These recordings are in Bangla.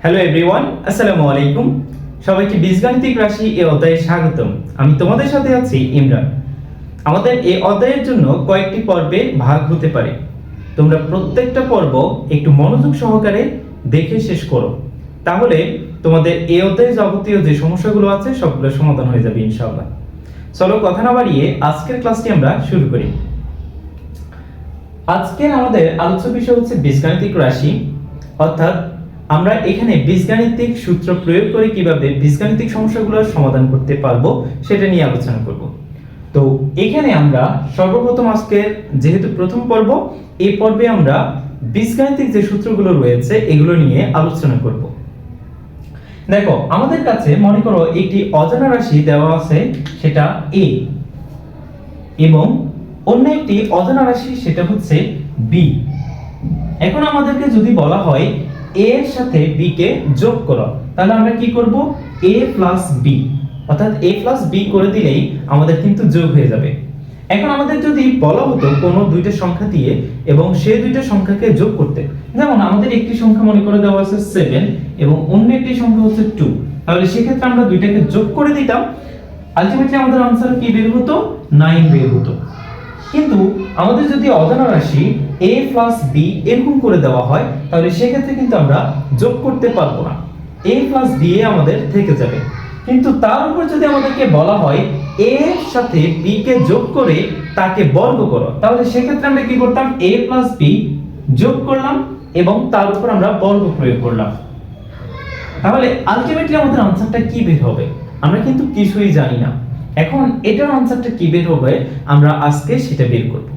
হ্যালো এভরিওয়ান, আসসালামু আলাইকুম। সবাইকে বীজগাণিতিক রাশি এই অধ্যায়ে স্বাগতম। আমি তোমাদের সাথে আছি ইমরান। আমাদের এই অধ্যায়ের জন্য কয়েকটি পর্বে ভাগ হতে পারে। তোমরা প্রত্যেকটা পর্ব একটু মনোযোগ সহকারে দেখে শেষ করো, তাহলে তোমাদের এই অধ্যায়ে যাবতীয় যে সমস্যাগুলো আছে সবগুলো সমাধান হয়ে যাবে ইনশাআল্লাহ। চলো কথা না বাড়িয়ে আজকের ক্লাসটি আমরা শুরু করি। আজকের আমাদের আলোচ্য বিষয় হচ্ছে বীজগাণিতিক রাশি, অর্থাৎ আমরা এখানে বীজগাণিতিক সূত্র প্রয়োগ করে কিভাবে বীজগাণিতিক সমস্যাগুলোর সমাধান করতে পারবো সেটা নিয়ে আলোচনা করব। তো এখানে আমরা সর্বপ্রথম আজকের যেহেতু প্রথম পর্ব, এই পর্বে আমরা বীজগাণিতিক যে সূত্রগুলো রয়েছে এগুলো নিয়ে আলোচনা করব। দেখো, আমাদের কাছে মনে করো একটি অজানা রাশি দেওয়া আছে, সেটা a, এবং অন্য একটি অজানা রাশি সেটা হচ্ছে b। এখন আমাদেরকে যদি বলা হয় a এর সাথে b কে যোগ করো, তাহলে আমরা কি করব? a + b, অর্থাৎ a + b করে দিলেই আমাদের কিন্তু যোগ হয়ে যাবে। এখন আমাদের যদি বলা হতো কোনো দুইটা সংখ্যা দিয়ে এবং সেই দুইটা সংখ্যাকে যোগ করতে, যেমন আমাদের একটি সংখ্যা মনে করে দেওয়া আছে 7 এবং অন্য একটি সংখ্যা হচ্ছে 2, তাহলে সেক্ষেত্রে আমরা দুইটাকে যোগ করে দিতাম, আলটিমেটলি আমাদের आंसर কি বের হতো? 9 বের হতো। কিন্তু আমাদের যদি অজানা রাশি a + b এরকম করে দেওয়া হয়, তাহলে সেক্ষেত্রে কিন্তু আমরা যোগ করতে পারবো না, a + b আমাদের থেকে যাবে। কিন্তু তার উপর যদি আমাদেরকে বলা হয় a এর সাথে b কে যোগ করে তাকে বর্গ করো, তাহলে সেক্ষেত্রে আমরা কি করতাম? a + b যোগ করলাম এবং তার উপর আমরা বর্গ প্রয়োগ করলাম। তাহলে আলটিমেটলি আমাদের आंसरটা কি বের হবে? আমরা কিন্তু কিছুই জানি না। এখন এটার आंसरটা কি বের হবে আমরা আজকে সেটা বের করব।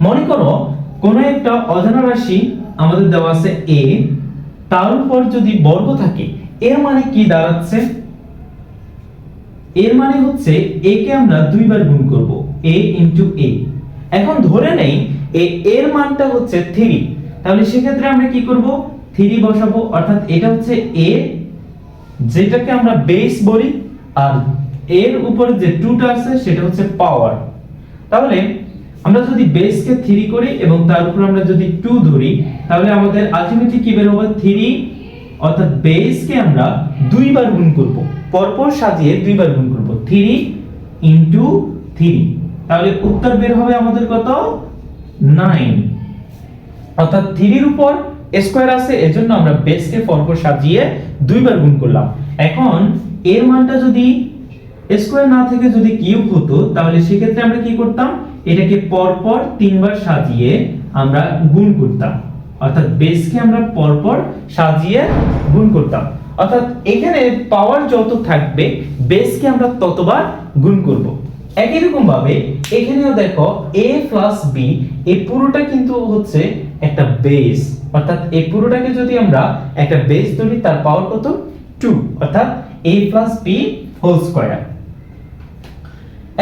মনে করো কোনো একটা অজানা রাশি আমাদের দেওয়া আছে a, তার উপর যদি বর্গ থাকে, এর মানে কি দাঁড়াচ্ছে? এর মানে হচ্ছে a কে আমরা দুইবার গুণ করব, a * a। এখন ধরে নেই এর মানটা হচ্ছে 3, তাহলে সেক্ষেত্রে আমরা কি করব? 3 বসাবো, অর্থাৎ এটা হচ্ছে a, যেটাকে আমরা বেস বলি, আর এর উপরে যে 2টা আছে সেটা হচ্ছে পাওয়ার। তাহলে আমরা যদি বেসকে 3 করি এবং তার উপর আমরা যদি 2 ধরি, তাহলে আমাদের আলটিমেটলি কি বের হবে? 3, অর্থাৎ বেসকে আমরা দুইবার গুণ করব, পরপর সাজিয়ে দুইবার গুণ করব, 3 * 3। তাহলে উত্তর বের হবে আমাদের কত? 9। অর্থাৎ 3 এর উপর স্কয়ার আছে, এজন্য আমরা বেসকে পরপর সাজিয়ে দুইবার গুণ করলাম। এখন এর মানটা যদি স্কয়ার না থেকে যদি কিউব হতো, তাহলে সেক্ষেত্রে আমরা কি করতাম? এটাকে পরপর 3 বার সাজিয়ে আমরা গুণ করতাম, অর্থাৎ বেসকে আমরা পরপর সাজিয়ে গুণ করতাম। অর্থাৎ এখানে পাওয়ার যত থাকবে বেসকে আমরা ততবার গুণ করব। একই রকম ভাবে এখানেও দেখো a + b, এই পুরোটা কিন্তু হচ্ছে একটা বেস, অর্থাৎ এই পুরোটাকে যদি আমরা একটা বেস ধরি, তার পাওয়ার কত? 2, অর্থাৎ a + b হোল স্কয়ার।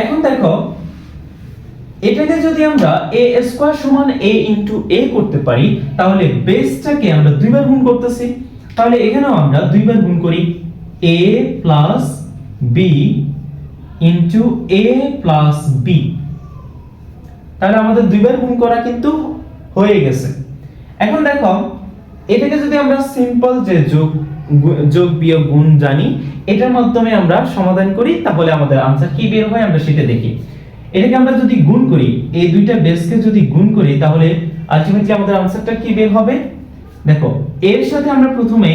এখন দেখো এটাকে যদি আমরা a² = a * a করতে পারি, তাহলে বেসটাকে আমরা দুইবার গুণ করতেছি, তাহলে এখানেও আমরা দুইবার গুণ করি, a + b * a + b। তাহলে আমাদের দুইবার গুণ করা কিন্তু হয়ে গেছে। এখন দেখো এটাকে যদি আমরা সিম্পল যে যোগ বিয়োগ গুণ জানি, এটার মাধ্যমে আমরা সমাধান করি, তাহলে আমাদের आंसर কি বের হয় আমরা সেটা দেখি। এটাকে আমরা যদি গুণ করি, এই দুইটা বেসকে যদি গুণ করি, তাহলে আলটিমেটলি আমাদের आंसरটা কি বের হবে? দেখো এর সাথে আমরা প্রথমে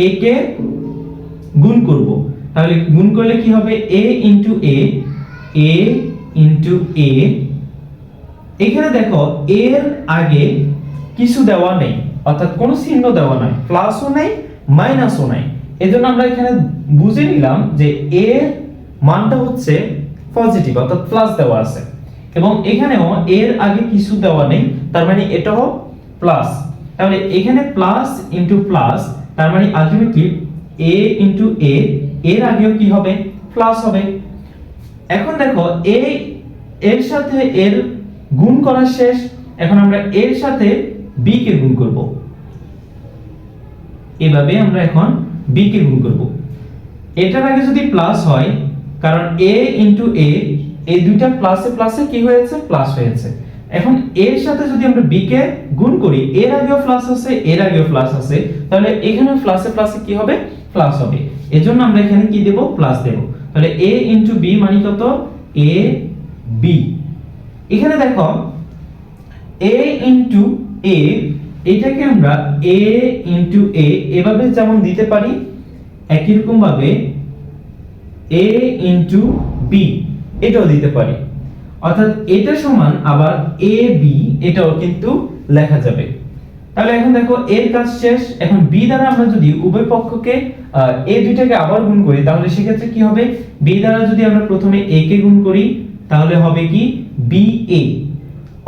a কে গুণ করব, তাহলে গুণ করলে কি হবে? a * a, a * a। এখানে দেখো এর আগে কিছু দেওয়া নেই, অর্থাৎ কোনো চিহ্ন দেওয়া নাই, প্লাসও নাই মাইনাসও নাই, এজন্য আমরা এখানে বুঝে নিলাম যে এর মানটা হচ্ছে পজিটিভ, অর্থাৎ প্লাস দেওয়া আছে, এবং এখানেও এর আগে কিছু দেওয়া নেই, তার মানে এটাও প্লাস। তাহলে এখানে প্লাস ইনটু প্লাস, তার মানে আলটিমেটলি a * a, এর আগেও কি হবে? প্লাস হবে। এখন দেখো এর সাথে এর গুণ করা শেষ, এখন আমরা এর সাথে b কে গুণ করব, এভাবে আমরা এখন b কে গুণ করব। এটার আগে যদি প্লাস হয়, কারণ a * a, এই দুইটা প্লাসে প্লাসে কি হয়েছে? প্লাস হয়েছে, এখন এর সাথে যদি আমরা b কে গুণ করি, এর আগেও প্লাস আছে এর আগেও প্লাস আছে, তাহলে এখানে প্লাসে প্লাসে কি হবে, প্লাস হবে। এজন্য আমরা এখানে কি দেব, প্লাস দেব। তাহলে a b মানে কত, a b। এখানে দেখো a a, এটাকে আমরা a a এভাবে যেমন দিতে পারি, একই রকম ভাবে a b এটাও দিতে পারি, অর্থাৎ এটা সমান আবার a b এটাও কিন্তু লেখা যাবে। তাহলে এখন দেখো এর কাজ শেষ। এখন b দ্বারা আমরা যদি উভয় পক্ষকে a দুইটাকে আবার গুণ করি, তাহলে সেক্ষেত্রে কি হবে, b দ্বারা যদি আমরা প্রথমে a কে গুণ করি তাহলে হবে কি ba।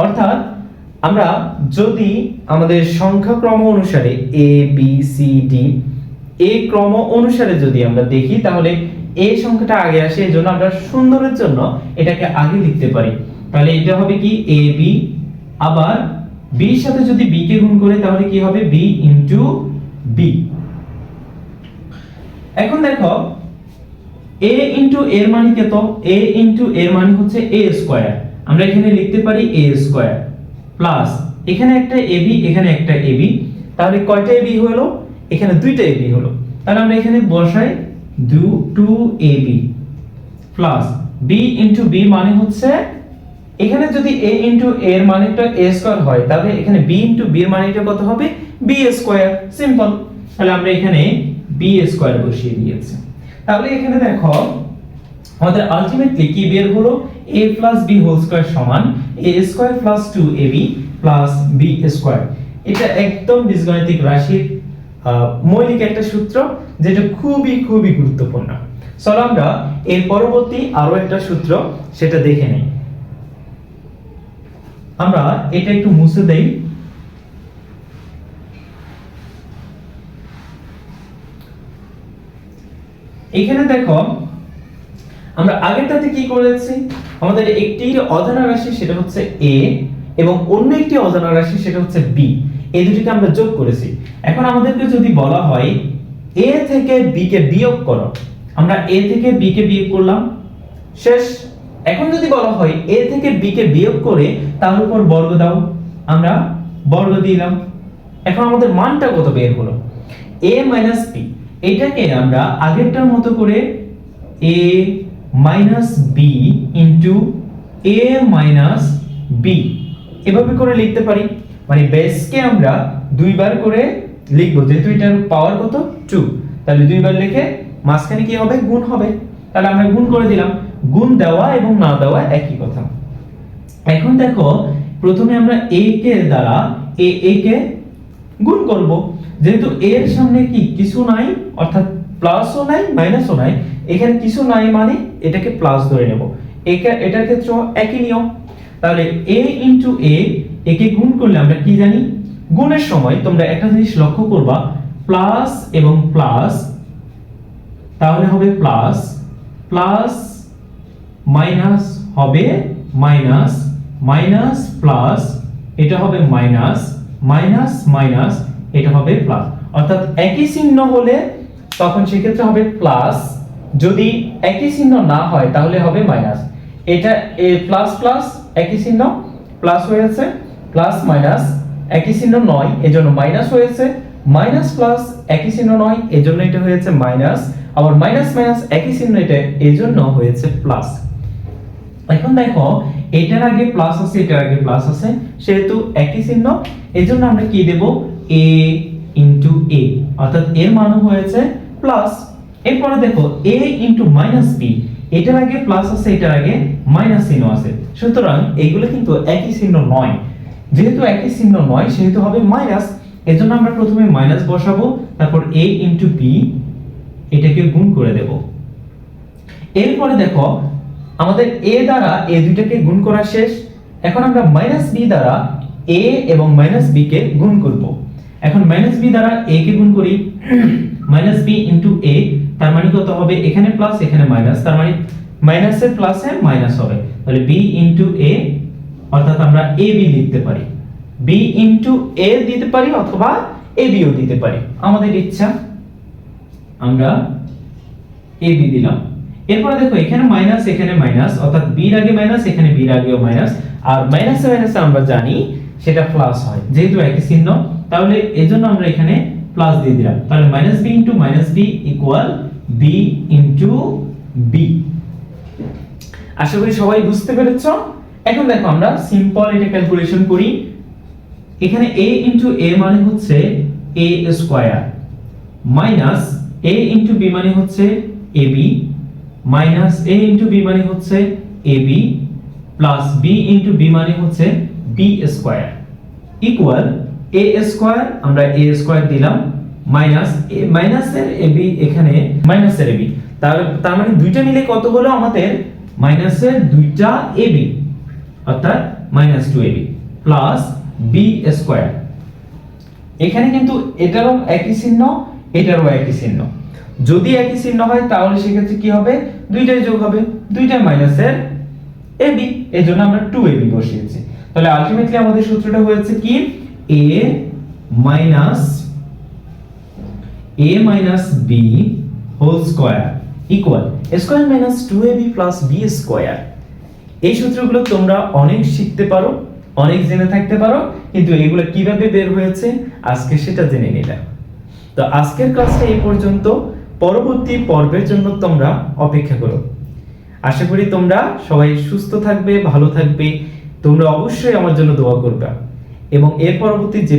অর্থাৎ আমরা যদি আমাদের সংখ্যা ক্রম অনুসারে a b c d এই ক্রম অনুসারে যদি আমরা দেখি, তাহলে এই সংখ্যাটা আগে আসে, এজন্য আমরা সুন্দরের জন্য এটাকে আগে লিখতে পারি। তাহলে এটা হবে কি a b, আবার b এর সাথে যদি b কে গুণ করি তাহলে কি হবে b b। এখন দেখো a এর মান কত, a এর মান হচ্ছে a স্কয়ার। আমরা এখানে লিখতে পারি a স্কয়ার প্লাস এখানে একটা ab এখানে একটা ab, তাহলে কয়টা ab হলো, এখানে দুইটা ab হলো। তাহলে আমরা এখানে বসাই 2ab প্লাস b b মানে হচ্ছে, এখানে যদি a এর মানটা a স্কয়ার হয়, তাহলে এখানে b b এর মানটা কত হবে, b স্কয়ার। সিম্পল। তাহলে আমরা এখানে b স্কয়ার বসিয়ে দিয়েছি। তাহলে এখানে দেখো আমাদের আলটিমেটলি কি বের হলো, a b হোল স্কয়ার সমান a square 2ab b square. এটা একদম বীজগণিতিক রাশির মৌলিক একটা সূত্র, যেটা খুবই খুবই গুরুত্বপূর্ণ। চলো আমরা এর পরবর্তী আরো একটা সূত্র সেটা দেখে নেই। আমরা এটা একটু মুছে দেই। এখানে দেখো আমরা আগেরটাতে কি করেছি, আমাদের একটি অজানা রাশি সেটা হচ্ছে a এবং অন্য একটি অজানা রাশি সেটা হচ্ছে b, এই দুটিকে আমরা যোগ করেছি। এখন আমাদেরকে যদি বলা হয় a থেকে b কে বিয়োগ করো, আমরা a থেকে b কে বিয়োগ করলাম, শেষ। এখন যদি বলা হয় a থেকে b কে বিয়োগ করে তার উপর বর্গ দাও, আমরা বর্গ দিলাম। এখন আমাদের মানটা কত বের হলো, a b। এটাকে আমরা আগেরটার মতো করে a b a b এভাবে করে লিখতে পারি। মানে বেসকে আমরা দুইবার করে লিখবো, যেহেতু এটার পাওয়ার কত 2, তাহলে দুইবার লিখে মাঝখানে কি হবে, গুণ হবে। তাহলে আমরা গুণ করে দিলাম। গুণ দেওয়া এবং না দেওয়া একই কথা। এখন দেখো প্রথমে আমরা a কে দ্বারা a কে গুণ করব, যেহেতু এর সামনে কি কিছু নাই, অর্থাৎ প্লাসও নাই মাইনাসও নাই, এখানে কিছু নাই মানে এটাকে প্লাস ধরে নেব। এটার ক্ষেত্রে একই নিয়ম। তাহলে a একে গুণ করলে আমরা কি জানি, গুণের সময় তোমরা একটা জিনিস লক্ষ্য করবা, প্লাস এবং প্লাস, তাহলে হবে প্লাস, প্লাস মাইনাস হবে মাইনাস, মাইনাস প্লাস এটা হবে মাইনাস, মাইনাস মাইনাস এটা হবে প্লাস। অর্থাৎ একই চিহ্ন হলে তখন সেক্ষেত্রে হবে প্লাস, যদি একই চিহ্ন না হয় তাহলে হবে মাইনাস। এটা এ প্লাস প্লাস একই চিহ্ন প্লাস হয়েছে, প্লাস মাইনাস একই চিহ্ন নয় এজন্য মাইনাস হয়েছে, মাইনাস প্লাস একই চিহ্ন নয় এজন্য এটা হয়েছে মাইনাস, আবার মাইনাস মাইনাস একই চিহ্ন এটা এজন্য হয়েছে প্লাস। এখন দেখো এটার আগে প্লাস আছে এটার আগে প্লাস আছে, সেহেতু একই চিহ্ন, এজন্য আমরা কি দেব a a, অর্থাৎ এর মান হয়েছে প্লাস। এরপরে দেখো a b, এটার আগে প্লাস আছে এটার আগে মাইনাস চিহ্ন আছে, সুতরাং এগুলো কিন্তু একই চিহ্ন নয়। যেহেতু একই চিহ্ন নয় সেহেতু হবে মাইনাস, এজন্য আমরা প্রথমে মাইনাস বসাবো, তারপর a b এটাকে গুণ করে দেব। এরপরে দেখো আমাদের a দ্বারা a দুইটাকে গুণ করা শেষ। এখন আমরা b দ্বারা a এবং b কে গুণ করব। এখন b দ্বারা a কে গুণ করি, b a, তার মানে কত হবে, এখানে প্লাস এখানে মাইনাস, তার মানে মাইনাসের প্লাসে মাইনাস হবে। তাহলে b a, অর্থাৎ আমরা ab লিখতে পারি, b a দিতে পারি অথবা ab ও দিতে পারি, আমাদের ইচ্ছা। আমরা ab দিলাম। এরপর দেখো এখানে মাইনাস এখানে মাইনাস, অর্থাৎ b এর আগে মাইনাস এখানে b এর আগেও মাইনাস, আর মাইনাসে মাইনাসে আমরা জানি সেটা প্লাস হয়, যেহেতু একই চিহ্ন তাহলে এজন্য আমরা এখানে প্লাস দিয়ে দিলাম। তাহলে minus b into minus b equal b into b. আশা করি সবাই বুঝতে পেরেছো। এখন দেখো আমরা সিম্পল এটা ক্যালকুলেশন করি। এখানে a ইন্টু a মানে হচ্ছে a square minus a into b মানে হচ্ছে ab minus a into b মানে হচ্ছে ab plus b into b মানে হচ্ছে b square equal a square, আমরা a স্কয়ার দিলাম মাইনাস মাইনাসের ab, এখানে মাইনাসের ab, তার মানে দুইটা মিলে কত হলো আমাদের মাইনাসের দুইটা ab অর্থাৎ minus 2ab plus b square. এখানে কিন্তু এটারও একই চিহ্ন এটারও একই চিহ্ন, যদি একই চিহ্ন হয় তাহলে সেক্ষেত্রে কি হবে, দুইটাই যোগ হবে, দুইটা মাইনাসের ab, এজন্য আমরা 2ab বসিয়েছি। তাহলে আলটিমেটলি আমাদের সূত্রটা হয়েছে কি a minus b whole square equal square minus 2ab plus b square. এই সূত্রগুলো তোমরা অনেক শিখতে পারো, অনেক জেনে থাকতে পারো, কিন্তু এগুলো কিভাবে বের হয়েছে আজকে সেটা জেনে নিলাম। তো আজকের ক্লাসটা এই পর্যন্ত, পরবর্তী পর্বের জন্য তোমরা অপেক্ষা করো। আশা করি তোমরা সবাই সুস্থ থাকবে, ভালো থাকবে। তোমরা অবশ্যই আমার জন্য দোয়া করবে এবং এর পরবর্তী যে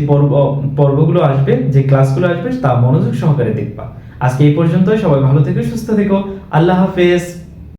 পর্বগুলো আসবে, যে ক্লাসগুলো আসবে তা মনোযোগ সহকারে দেখবা। আজকে এই পর্যন্তই, সবাই ভালো থেকো, সুস্থ থেকো, আল্লাহ হাফেজ।